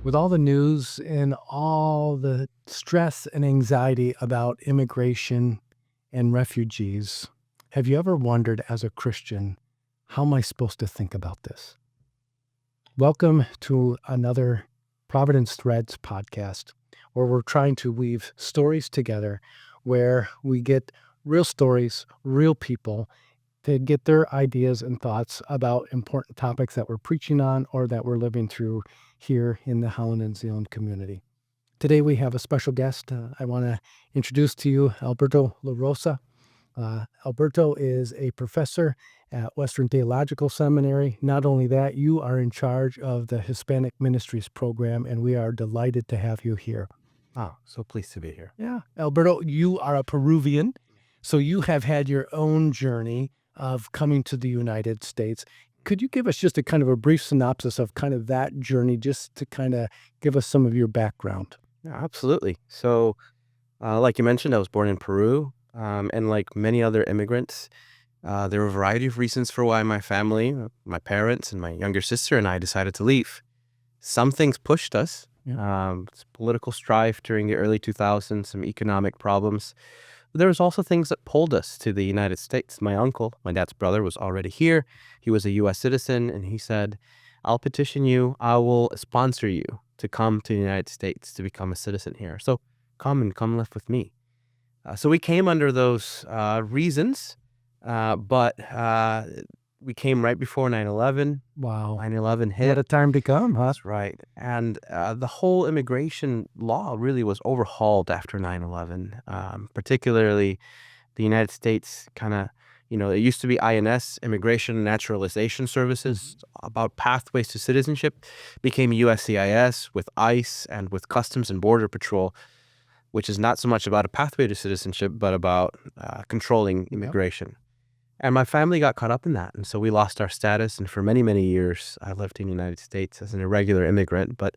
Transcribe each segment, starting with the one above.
With all the news and all the stress and anxiety about immigration and refugees, have you ever wondered as a Christian, how am I supposed to think about this? Welcome to another Providence Threads podcast, where we're trying to weave stories together where we get real stories, real people to get their ideas and thoughts about important topics that we're preaching on or that we're living through here in the Holland and Zealand community. Today we have a special guest. I want to introduce to you Alberto La Rosa. Alberto is a professor at Western Theological Seminary. Not only that, you are in charge of the Hispanic Ministries Program, and we are delighted to have you here. Oh, so pleased to be here. Yeah. Alberto, you are a Peruvian, so you have had your own journey of coming to the United States. Could you give us just a kind of a brief synopsis of kind of that journey, just to kind of give us some of your background? Yeah, absolutely. So, like you mentioned, I was born in Peru, and like many other immigrants, there were a variety of reasons for why my family, my parents, and my younger sister and I decided to leave. Some things pushed us. Political strife during the early 2000s, some economic problems. There was also things that pulled us to the United States. My uncle, my dad's brother, was already here. He was a U.S. citizen, and he said, I'll petition you. I will sponsor you to come to the United States to become a citizen here. So come live with me. So we came under those reasons, but we came right before 9/11. Wow. 9/11 hit. What a time to come, huh? That's right. And the whole immigration law really was overhauled after 9/11, particularly the United States kind of, it used to be INS, Immigration and Naturalization Services, about pathways to citizenship, became USCIS with ICE and with Customs and Border Patrol, which is not so much about a pathway to citizenship, but about controlling immigration. And my family got caught up in that. And so we lost our status. And for many, many years, I lived in the United States as an irregular immigrant. But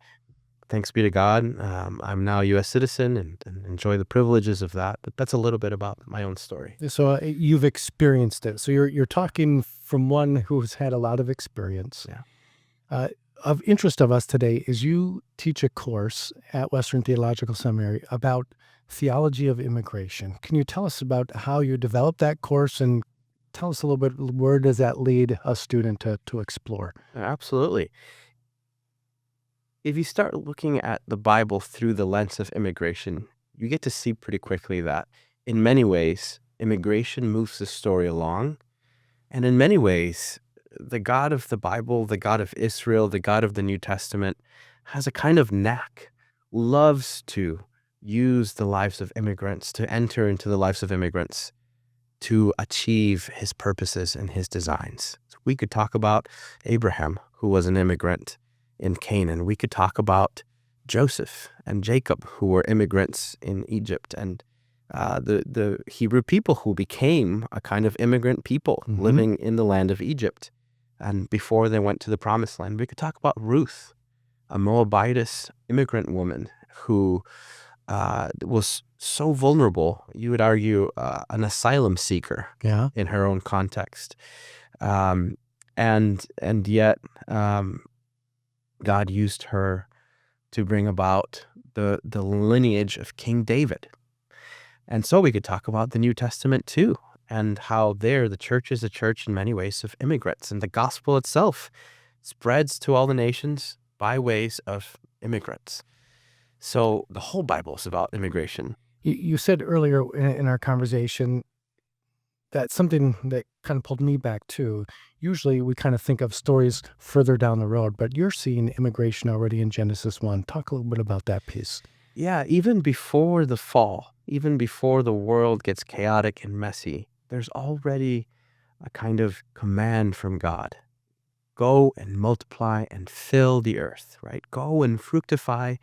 thanks be to God, I'm now a U.S. citizen and enjoy the privileges of that. But that's a little bit about my own story. So you've experienced it. So you're talking from one who's had a lot of experience. Yeah. Of interest of us today is you teach a course at Western Theological Seminary about theology of immigration. Can you tell us about how you developed that course and tell us a little bit, where does that lead a student to explore? Absolutely. If you start looking at the Bible through the lens of immigration, you get to see pretty quickly that in many ways, immigration moves the story along. And in many ways, the God of the Bible, the God of Israel, the God of the New Testament has a kind of knack, loves to use the lives of immigrants, to enter into the lives of immigrants, to achieve his purposes and his designs. So we could talk about Abraham, who was an immigrant in Canaan. We could talk about Joseph and Jacob, who were immigrants in Egypt, and the Hebrew people who became a kind of immigrant people living in the land of Egypt. And before they went to the promised land, we could talk about Ruth, a Moabitess immigrant woman who was so vulnerable, you would argue an asylum seeker in her own context. And yet God used her to bring about the lineage of King David. And so we could talk about the New Testament too, and how there the church is a church in many ways of immigrants, and the gospel itself spreads to all the nations by ways of immigrants. So the whole Bible is about immigration. You said earlier in our conversation that something that kind of pulled me back too. Usually we kind of think of stories further down the road, but you're seeing immigration already in Genesis 1. Talk a little bit about that piece. Yeah, even before the fall, even before the world gets chaotic and messy, there's already a kind of command from God. Go and multiply and fill the earth, right? Go and fructify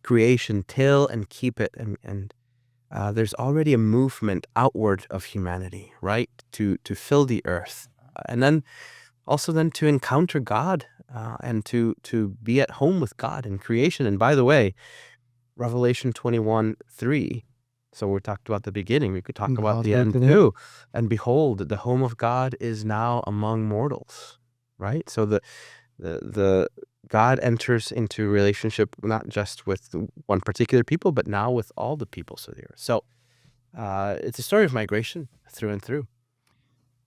creation, till and keep it, and there's already a movement outward of humanity, right, to fill the earth, and then also then to encounter God and to be at home with God in creation. And by the way, Revelation 21:3. So we talked about the beginning. We could talk about the end too. And behold, the home of God is now among mortals, right? So the God enters into relationship not just with one particular people, but now with all the peoples of the earth. So it's a story of migration through and through.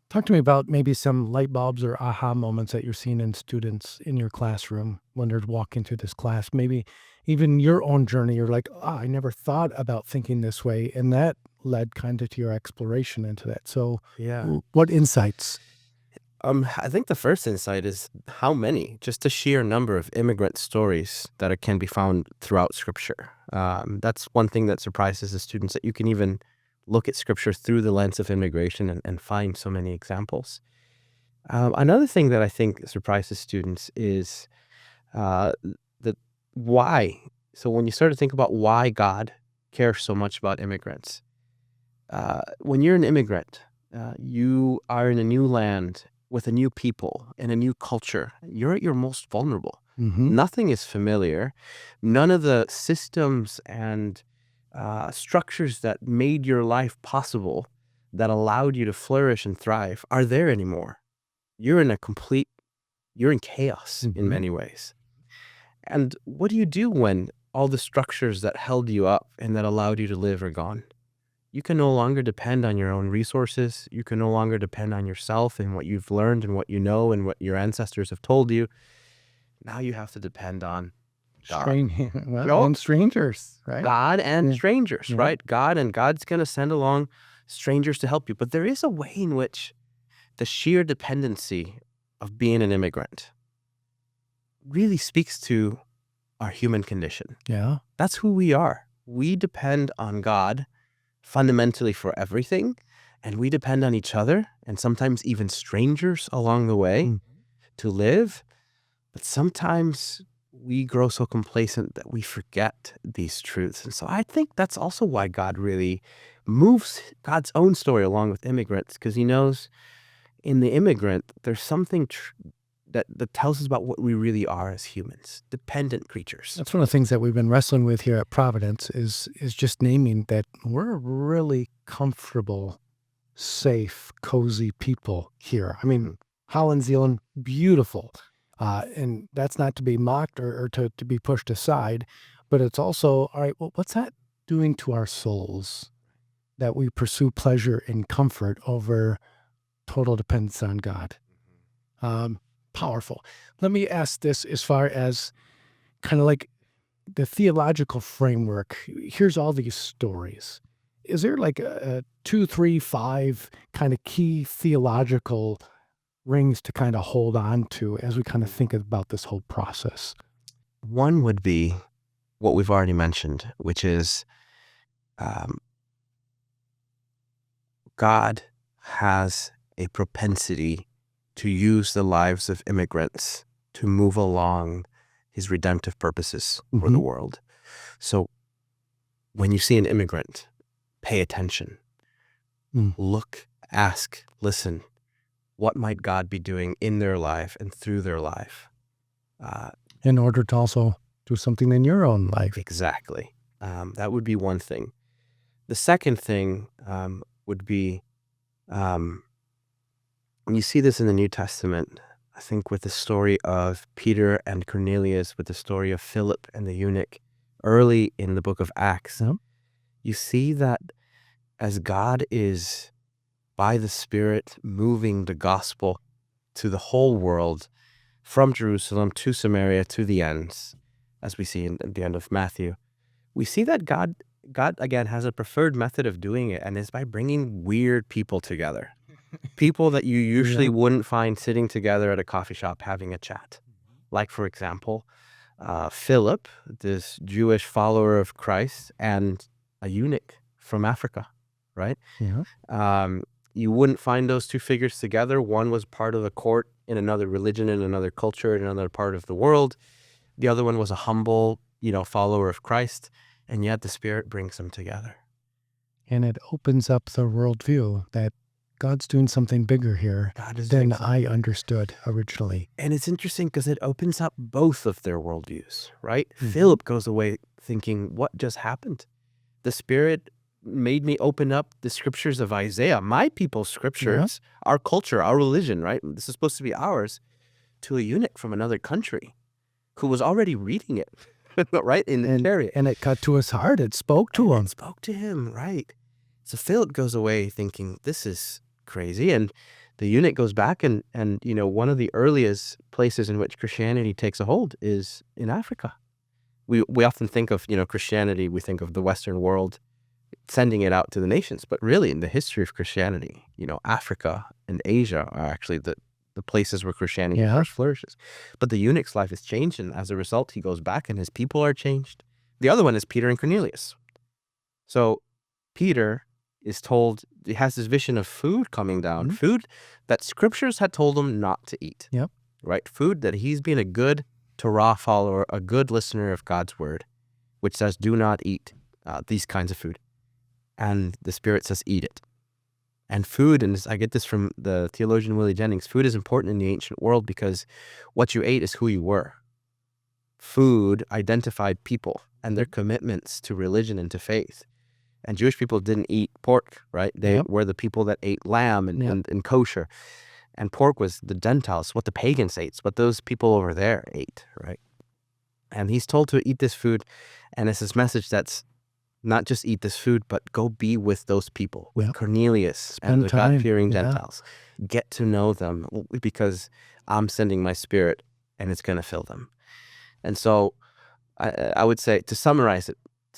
Talk to me about maybe some light bulbs or aha moments that you're seeing in students in your classroom when they're walking through this class. Maybe even your own journey. You're like, I never thought about thinking this way. And that led kind of to your exploration into that. So, Yeah. what insights? I think the first insight is how many, just the sheer number of immigrant stories that can be found throughout Scripture. That's one thing that surprises the students, that you can even look at Scripture through the lens of immigration and find so many examples. Another thing that I think surprises students is uh, the why. So when you start to think about why God cares so much about immigrants, when you're an immigrant, you are in a new land with a new people and a new culture. You're at your most vulnerable. Mm-hmm. Nothing is familiar. None of the systems and structures that made your life possible, that allowed you to flourish and thrive, are there anymore. You're in chaos in Mm-hmm. many ways. And what do you do when all the structures that held you up and that allowed you to live are gone? You can no longer depend on your own resources. You can no longer depend on yourself and what you've learned and what you know and what your ancestors have told you. Now you have to depend on God. And strangers, right? God and Yeah. strangers, Yeah. right? God's going to send along strangers to help you. But there is a way in which the sheer dependency of being an immigrant really speaks to our human condition. Yeah. That's who we are. We depend on God fundamentally for everything, and we depend on each other and sometimes even strangers along the way to live. But sometimes we grow so complacent that we forget these truths. And so I think that's also why God really moves God's own story along with immigrants, because he knows in the immigrant there's something that tells us about what we really are as humans, dependent creatures. That's one of the things that we've been wrestling with here at Providence is just naming that we're a really comfortable, safe, cozy people here. I mean, Holland, Zealand, beautiful. And that's not to be mocked or to be pushed aside, but it's also, all right, well, what's that doing to our souls that we pursue pleasure and comfort over total dependence on God? Powerful. Let me ask this as far as kind of like the theological framework. Here's all these stories. Is there like a 2, 3, 5 kind of key theological rings to kind of hold on to as we kind of think about this whole process? One would be what we've already mentioned, which is God has a propensity to use the lives of immigrants to move along his redemptive purposes for the world. So when you see an immigrant, pay attention, look, ask, listen. What might God be doing in their life and through their life? In order to also do something in your own life. Exactly. That would be one thing. The second thing would be, you see this in the New Testament, I think with the story of Peter and Cornelius, with the story of Philip and the eunuch, early in the book of Acts. Yeah. You see that as God is, by the Spirit, moving the gospel to the whole world, from Jerusalem to Samaria to the ends, as we see at the end of Matthew, we see that God again has a preferred method of doing it, and is by bringing weird people together. People that you usually wouldn't find sitting together at a coffee shop having a chat. Like, for example, Philip, this Jewish follower of Christ, and a eunuch from Africa, right? Yeah. You wouldn't find those two figures together. One was part of the court in another religion, in another culture, in another part of the world. The other one was a humble, follower of Christ, and yet the Spirit brings them together. And it opens up the worldview that God's doing something bigger here than I understood originally. And it's interesting because it opens up both of their worldviews, right? Philip goes away thinking, what just happened? The Spirit made me open up the scriptures of Isaiah, my people's scriptures, our culture, our religion, right? This is supposed to be ours, to a eunuch from another country who was already reading it, right, in the chariot. And it cut to his heart. It spoke to him. It spoke to him, right? So Philip goes away thinking, this is crazy. And the eunuch goes back and one of the earliest places in which Christianity takes a hold is in Africa. We often think of, Christianity, we think of the Western world sending it out to the nations. But really, in the history of Christianity, Africa and Asia are actually the places where Christianity first flourishes. But the eunuch's life is changed, and as a result, he goes back and his people are changed. The other one is Peter and Cornelius. So Peter is told, he has this vision of food coming down, food that scriptures had told him not to eat. Yep. Right? Food that he's been a good Torah follower, a good listener of God's word, which says, do not eat these kinds of food. And the Spirit says, eat it. And food, and I get this from the theologian Willie Jennings, food is important in the ancient world because what you ate is who you were. Food identified people and their commitments to religion and to faith. And Jewish people didn't eat pork, right? They were the people that ate lamb and kosher. And pork was the Gentiles, what the pagans ate, what those people over there ate, right? And he's told to eat this food, and it's this message that's not just eat this food, but go be with those people, with Cornelius and the God-fearing Gentiles. Get to know them because I'm sending my Spirit, and it's going to fill them. And so I would say, to summarize it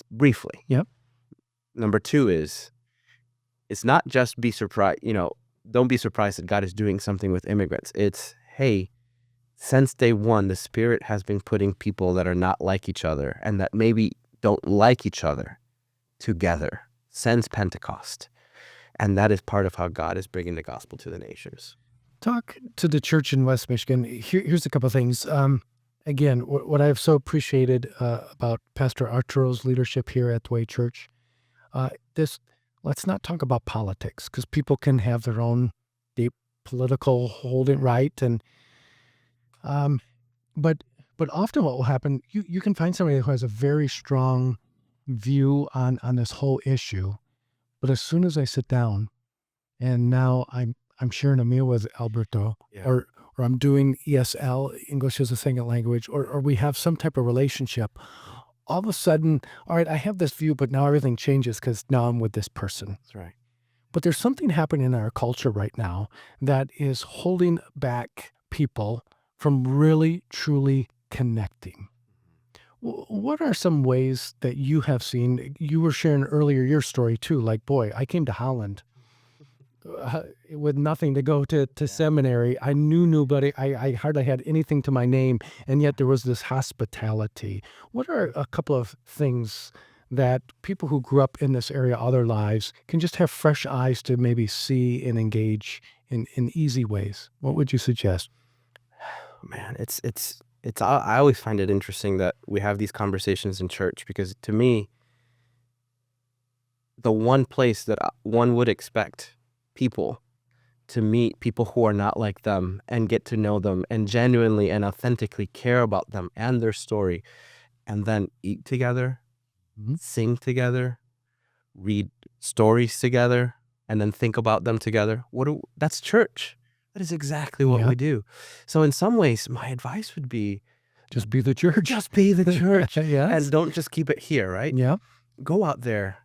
briefly, number 2 is, it's not just be surprised, don't be surprised that God is doing something with immigrants. It's, hey, since day one, the Spirit has been putting people that are not like each other and that maybe don't like each other together since Pentecost. And that is part of how God is bringing the gospel to the nations. Talk to the church in West Michigan. Here's a couple of things. Again, what I've so appreciated about Pastor Arturo's leadership here at the Way Church, let's not talk about politics, because people can have their own deep political holding, right? And but often what will happen, you can find somebody who has a very strong view on this whole issue, but as soon as I sit down and now I'm sharing a meal with Alberto, or I'm doing ESL, English as a second language, or we have some type of relationship, all of a sudden, all right, I have this view, but now everything changes because now I'm with this person. That's right. But there's something happening in our culture right now that is holding back people from really, truly connecting. What are some ways that you have seen? You were sharing earlier your story too, like, boy, I came to Holland with nothing to go to seminary. I knew nobody. I hardly had anything to my name, and yet there was this hospitality. What are a couple of things that people who grew up in this area all their lives can just have fresh eyes to maybe see and engage in easy ways? What would you suggest? Man, I always find it interesting that we have these conversations in church, because to me, the one place that one would expect people to meet people who are not like them and get to know them and genuinely and authentically care about them and their story, and then eat together, sing together, read stories together, and then think about them together. That's church. That is exactly what we do. So in some ways, my advice would be, just be the church. Just be the church. Yes. And don't just keep it here, right? Yeah. Go out there,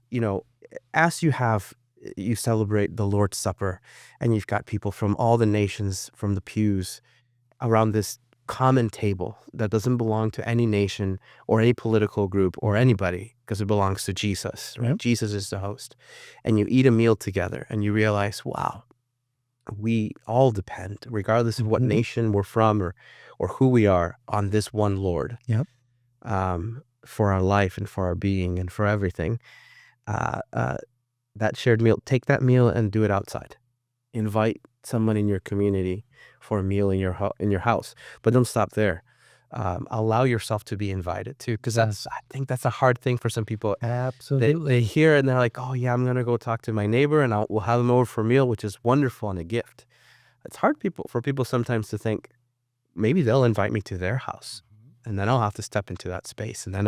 as you celebrate the Lord's Supper, and you've got people from all the nations, from the pews, around this common table that doesn't belong to any nation or any political group or anybody, because it belongs to Jesus, right? Yep. Jesus is the host. And you eat a meal together and you realize, wow, we all depend, regardless of what nation we're from or who we are, on this one Lord. Yep. For our life and for our being and for everything. That shared meal, take that meal and do it outside. Invite someone in your community for a meal in your house, but don't stop there. Allow yourself to be invited too, because I think that's a hard thing for some people. Absolutely. They hear it and they're like, oh yeah, I'm gonna go talk to my neighbor and we'll have them over for a meal, which is wonderful and a gift. It's hard for people sometimes to think, maybe they'll invite me to their house, and then I'll have to step into that space, and then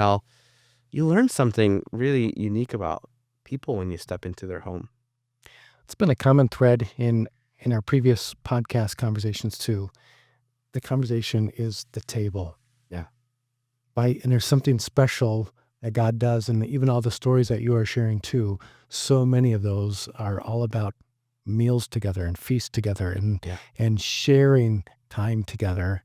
you learn something really unique about people when you step into their home. It's been a common thread in our previous podcast conversations too. The conversation is the table. Yeah. And there's something special that God does, and even all the stories that you are sharing too, so many of those are all about meals together and feasts together Yeah. and sharing time together.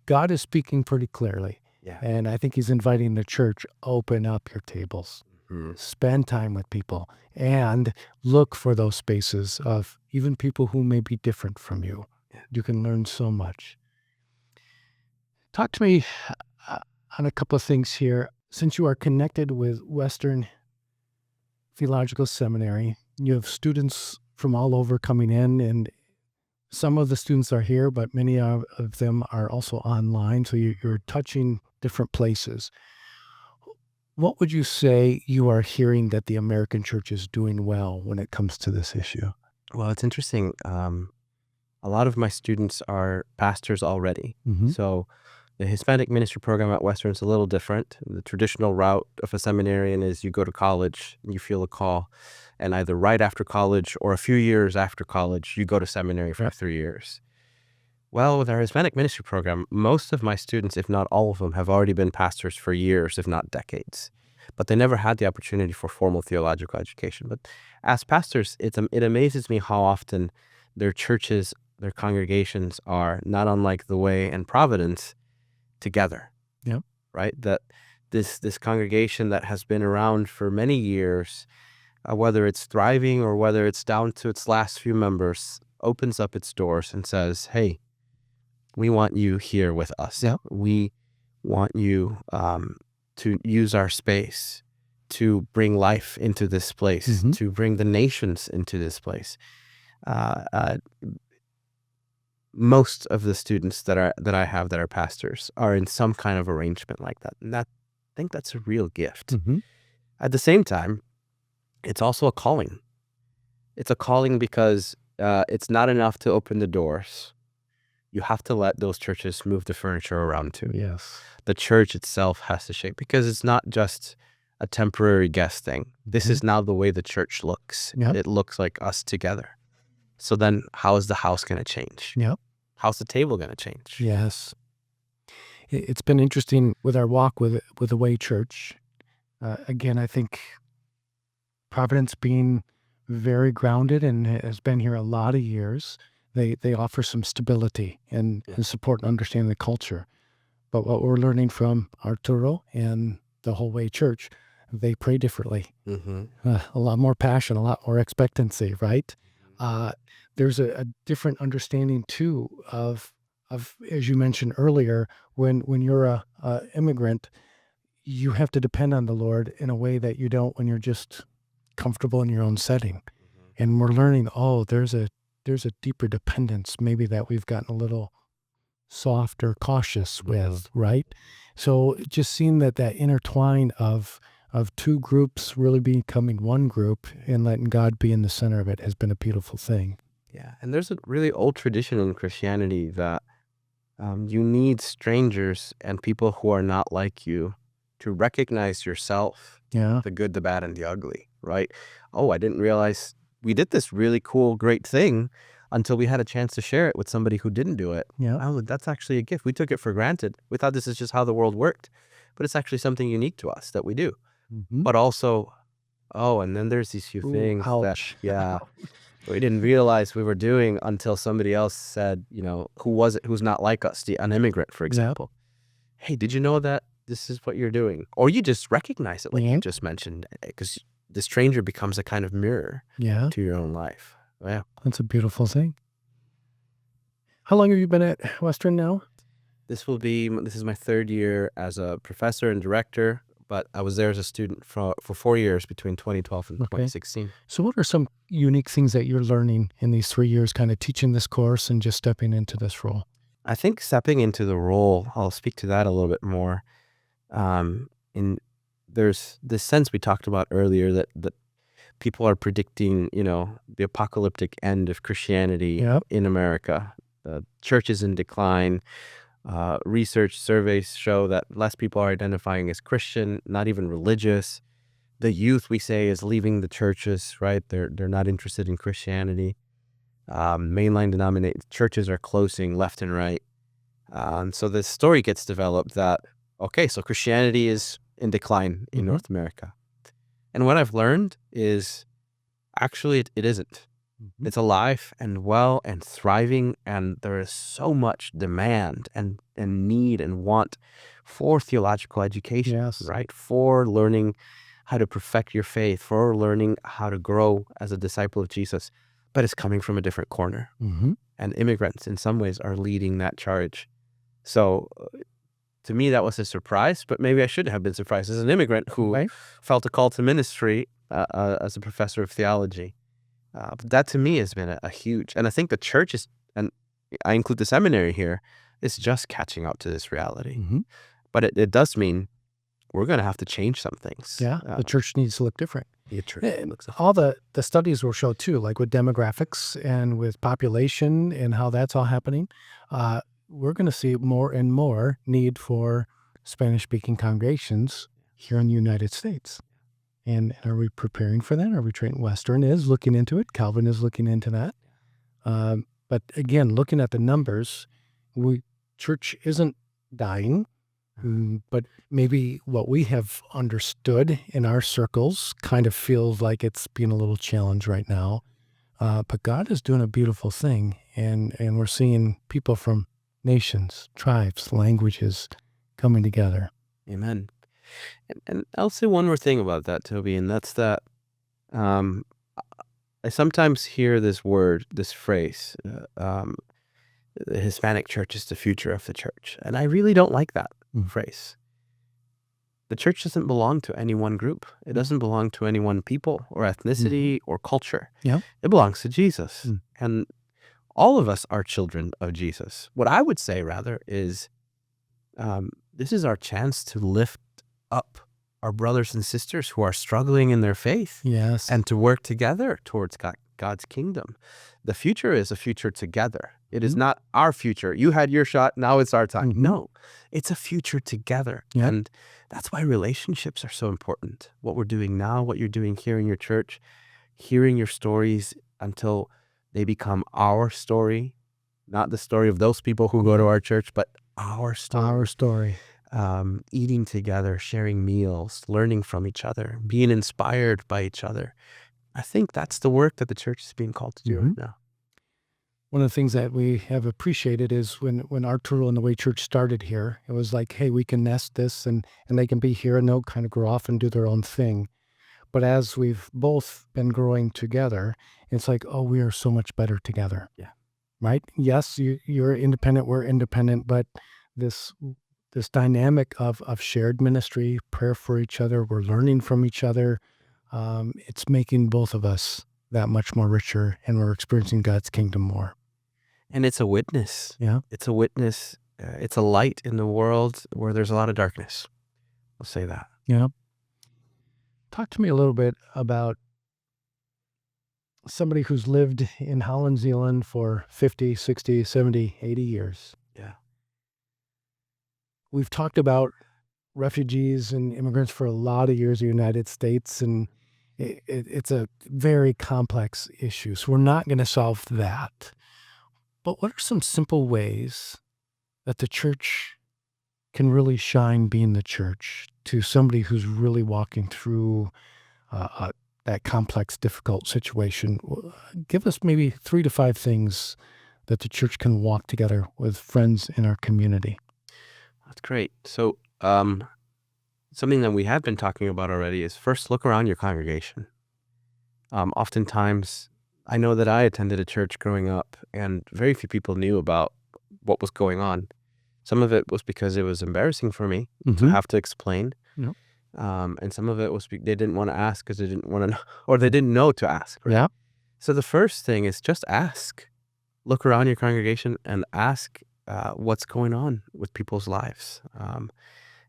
God is speaking pretty clearly, Yeah. and I think he's inviting the church, open up your tables, Mhm. spend time with people, and look for those spaces of even people who may be different from you. Yeah. You can learn so much. Talk to me uh, on a couple of things here. Since you are connected with Western Theological Seminary, you have students from all over coming in, and some of the students are here, but many of them are also online. So you're touching different places. What would you say you are hearing that the American church is doing well when it comes to this issue? Well, it's interesting. A lot of my students are pastors already. Hmm. So the Hispanic Ministry Program at Western is a little different. The traditional route of a seminarian is you go to college, you feel a call, and either right after college or a few years after college, you go to seminary for Yeah. 3 years. Well, with our Hispanic Ministry Program, most of my students, if not all of them, have already been pastors for years, if not decades. But they never had the opportunity for formal theological education. But as pastors, it amazes me how often their churches, their congregations are not unlike the Way and Providence together, Yeah. right? That this congregation that has been around for many years, whether it's thriving or whether it's down to its last few members, opens up its doors and says, "Hey, we want you here with us. Yeah. We want you to use our space to bring life into this place, Hmm. to bring the nations into this place." Uh, uh, Most of the students that I have that are pastors are in some kind of arrangement like that, and I think that's a real gift. Hmm. At the same time, it's also a calling. It's a calling because it's not enough to open the doors. You have to let those churches move the furniture around too. Yes. The church itself has to shape because it's not just a temporary guest thing. This Hmm. is now the way the church looks. Yep. It looks like us together. So then how is the house going to change? Yep. How's the table going to change? Yes. It's been interesting with our walk with the Way Church. Again, I think Providence being very grounded and has been here a lot of years, they offer some stability Yeah. and support and understanding the culture. But what we're learning from Arturo and the whole Way Church, they pray differently. Mm-hmm. A lot more passion, a lot more expectancy, right? Uh, there's a different understanding too of as you mentioned earlier, when you're a immigrant, you have to depend on the Lord in a way that you don't when you're just comfortable in your own setting. And we're learning, oh, there's a deeper dependence maybe that we've gotten a little soft or cautious Mm-hmm. with, right? So just seeing that intertwine of two groups really becoming one group and letting God be in the center of it has been a beautiful thing. Yeah. And there's a really old tradition in Christianity that you need strangers and people who are not like you to recognize yourself, Yeah. the good, the bad, and the ugly, right? Oh, I didn't realize we did this really cool, great thing until we had a chance to share it with somebody who didn't do it. Yeah. Oh, that's actually a gift. We took it for granted. We thought this is just how the world worked, but it's actually something unique to us that we do. Hmm. But also, oh, and then there's these few Ooh, things that, ouch. yeah, we didn't realize we were doing until somebody else said, who was it, who's not like us, an immigrant, for Yeah. example. Hey, did you know that this is what you're doing? Or you just recognize it, like you Yeah. just mentioned, because the stranger becomes a kind of mirror Yeah. to your own life. Yeah. That's a beautiful thing. How long have you been at Western now? This is my third year as a professor and director, but I was there as a student for 4 years between 2012 and Okay. 2016. So what are some unique things that you're learning in these 3 years, kind of teaching this course and just stepping into this role? I think stepping into the role, I'll speak to that a little bit more. In There's this sense we talked about earlier that people are predicting, the apocalyptic end of Christianity Yep. in America. The church is in decline. Research surveys show that less people are identifying as Christian, not even religious. The youth, we say, is leaving the churches, right? They're not interested in Christianity. Mainline denominated churches are closing left and right. So this story gets developed that okay, so Christianity is in decline in North America. And what I've learned is actually it isn't. It's alive and well and thriving, and there is so much demand and need and want for theological education, Yes. right? For learning how to perfect your faith, for learning how to grow as a disciple of Jesus, but it's coming from a different corner. And immigrants, in some ways, are leading that charge. So to me, that was a surprise, but maybe I shouldn't have been surprised as an immigrant who Right. felt a call to ministry as a professor of theology. But that to me has been a huge, and I think the church is, and I include the seminary here, is just catching up to this reality. But it does mean we're going to have to change some things. Yeah, the church needs to look different. The church And looks different. all the studies will show too, like with demographics and with population and how that's all happening. We're going to see more and more need for Spanish-speaking congregations here in the United States. And are we preparing for that? Are we training? Western is looking into it. Calvin is looking into that. But again, looking at the numbers, church isn't dying. But maybe what we have understood in our circles kind of feels like it's being a little challenged right now. But God is doing a beautiful thing, and we're seeing people from nations, tribes, languages coming together. Amen. And I'll say one more thing about that, Toby, and that's that I sometimes hear this phrase, the Hispanic church is the future of the church. And I really don't like that phrase. The church doesn't belong to any one group. It doesn't belong to any one people or ethnicity or culture. Yeah. It belongs to Jesus. And all of us are children of Jesus. What I would say, rather, is this is our chance to lift up our brothers and sisters who are struggling in their faith. Yes. And to work together towards God's kingdom. The future is a future together. It is not our future. You had your shot, now it's our time. No, it's a future together. Yep. And that's why relationships are so important. What we're doing now, what you're doing here in your church, hearing your stories until they become our story, not the story of those people who go to our church, but our story. Our story. Eating together, sharing meals, learning from each other, being inspired by each other. I think that's the work that the church is being called to do right now. One of the things that we have appreciated is when Arturo and the Way Church started here, it was like, hey, we can nest this and they can be here and they'll kind of grow off and do their own thing. But as we've both been growing together, it's like, oh, we are so much better together. Yeah. Right? Yes, you're independent, we're independent, but this dynamic of shared ministry, prayer for each other, we're learning from each other. It's making both of us that much more richer, and we're experiencing God's kingdom more. And it's a witness. Yeah. It's a witness. It's a light in the world where there's a lot of darkness. I'll say that. Yeah. Talk to me a little bit about somebody who's lived in Holland, Zealand for 50, 60, 70, 80 years. Yeah. We've talked about refugees and immigrants for a lot of years in the United States, and it's a very complex issue. So we're not going to solve that. But what are some simple ways that the church can really shine being the church to somebody who's really walking through that complex, difficult situation? Give us maybe 3 to 5 things that the church can walk together with friends in our community. That's great. So something that we have been talking about already is first look around your congregation. Oftentimes, I know that I attended a church growing up and very few people knew about what was going on. Some of it was because it was embarrassing for me to have to explain. Yep. And some of it was they didn't want to ask because they didn't want to know, or they didn't know to ask. Right? Yeah. So the first thing is just ask. Look around your congregation and ask what's going on with people's lives.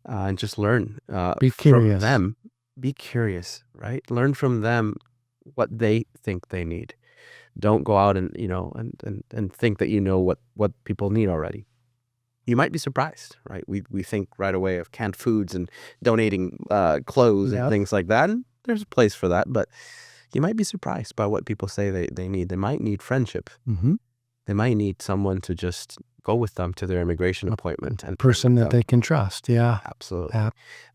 And just learn Be from curious. them. Be curious, right? Learn from them what they think they need. Don't go out and and think that you know what people need already. You might be surprised, right? We think right away of canned foods and donating clothes and Yep. things like that. And there's a place for that, but you might be surprised by what people say they need. They might need friendship. They might need someone to just go with them to their immigration appointment and pray Person with that them. they can trust. Yeah. Absolutely.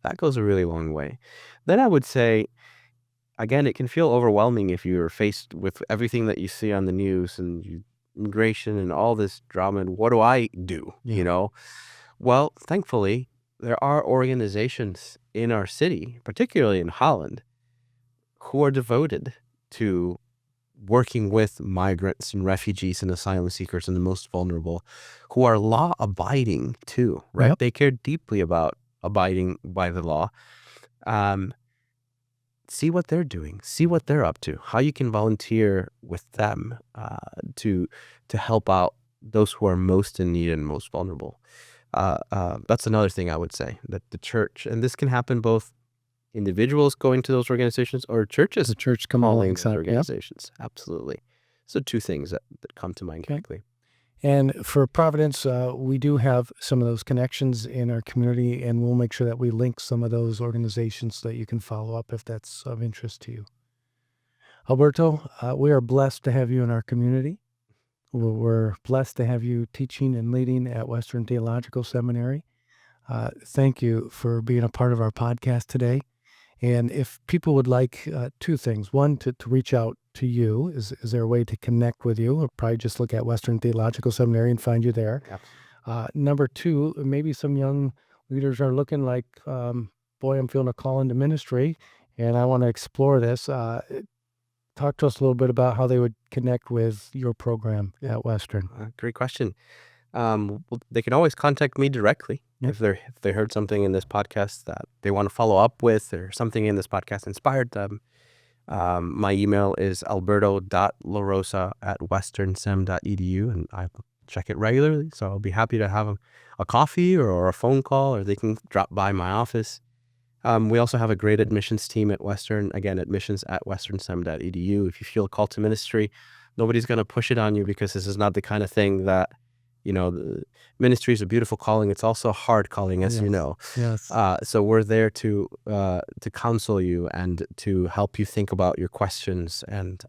That goes a really long way. Then I would say, again, it can feel overwhelming if you're faced with everything that you see on the news and immigration and all this drama. And what do I do? Yeah. Well, thankfully, there are organizations in our city, particularly in Holland, who are devoted to working with migrants and refugees and asylum seekers and the most vulnerable, who are law abiding too, right? Yep. They care deeply about abiding by the law. Um, See what they're doing, see what they're up to, how you can volunteer with them to help out those who are most in need and most vulnerable. That's another thing I would say, that the church, and this can happen both individuals going to those organizations or churches The church come calling those alongside. Yep. organizations. Absolutely. So two things that come to mind Okay. quickly. And for Providence, we do have some of those connections in our community, and we'll make sure that we link some of those organizations so that you can follow up if that's of interest to you. Alberto, we are blessed to have you in our community. We're blessed to have you teaching and leading at Western Theological Seminary. Thank you for being a part of our podcast today. And if people would like two things, one, to reach out to you, is there a way to connect with you? Or probably just look at Western Theological Seminary and find you there. Number two, maybe some young leaders are looking like, boy, I'm feeling a call into ministry and I want to explore this. Talk to us a little bit about how they would connect with your program at Western. Great question. Well, they can always contact me directly. Yep. If they heard something in this podcast that they want to follow up with, or something in this podcast inspired them. My email is alberto.larosa@westernsem.edu, and I check it regularly. So I'll be happy to have a coffee or a phone call, or they can drop by my office. We also have a great admissions team at Western. Again, admissions@westernsem.edu. If you feel a call to ministry, nobody's going to push it on you, because this is not the kind of thing that, the ministry is a beautiful calling. It's also a hard calling, as you know. Yes. So we're there to counsel you and to help you think about your questions, and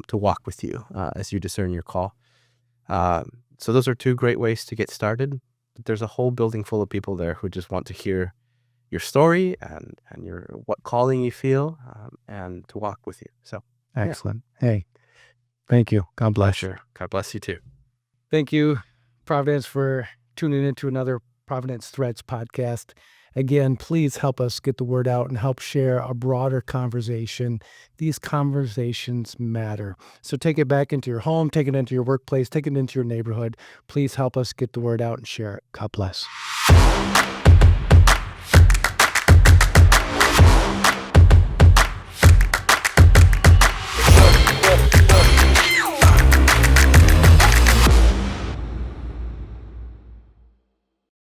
to walk with you as you discern your call. So those are two great ways to get started. But there's a whole building full of people there who just want to hear your story and what calling you feel, and to walk with you. So Excellent. Hey, thank you. God bless. Sure. God bless you too. Thank you, Providence, for tuning into another Providence Threads podcast. Again, please help us get the word out and help share a broader conversation. These conversations matter. So take it back into your home, take it into your workplace, take it into your neighborhood. Please help us get the word out and share it. God bless.